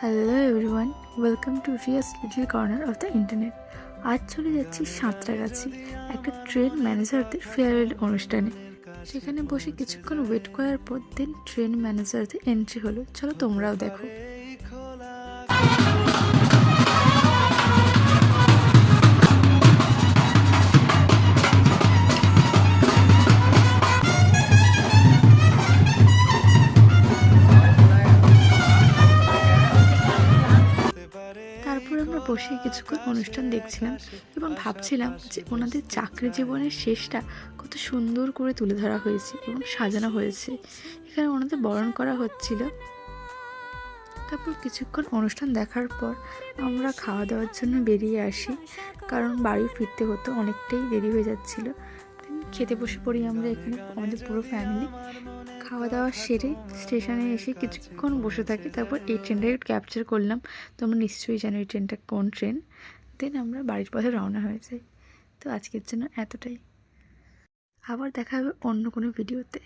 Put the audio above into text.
Hello everyone, welcome to Riya's little corner of the internet. আজ চলে যাচ্ছি সাঁতরাগাছি একটা ট্রেন ম্যানেজারদের ফেয়ারওয়েল অনুষ্ঠানে। সেখানে বসে কিছুক্ষণ ওয়েট করার পর দেন ট্রেন ম্যানেজারদের এন্ট্রি হলো। চলো তোমরাও দেখো। তারপর আমরা বসে কিছুক্ষণ অনুষ্ঠান দেখছিলাম এবং ভাবছিলাম যে ওনাদের চাকরি জীবনের শেষটা কত সুন্দর করে তুলে ধরা হয়েছে এবং সাজানো হয়েছে। এখানে ওনাদের বরণ করা হচ্ছিল। তারপর কিছুক্ষণ অনুষ্ঠান দেখার পর আমরা খাওয়া দাওয়ার জন্য বেরিয়ে আসি, কারণ বাড়ি ফিরতে হতো, অনেকটাই দেরি হয়ে যাচ্ছিল। খেতে বসে পড়ি আমরা এখানে, আমাদের পুরো ফ্যামিলি। খাওয়া দাওয়া সেরে স্টেশনে এসে কিছুক্ষণ বসে থাকি। তারপর এই ট্রেনটাকে ক্যাপচার করলাম। তোমরা নিশ্চয়ই জানো এই ট্রেনটা কোন ট্রেন। দেন আমরা বাড়ির পথে রওনা হয়ে যাই। তো আজকের জন্য এতটাই। আবার দেখা হবে অন্য কোনো ভিডিওতে।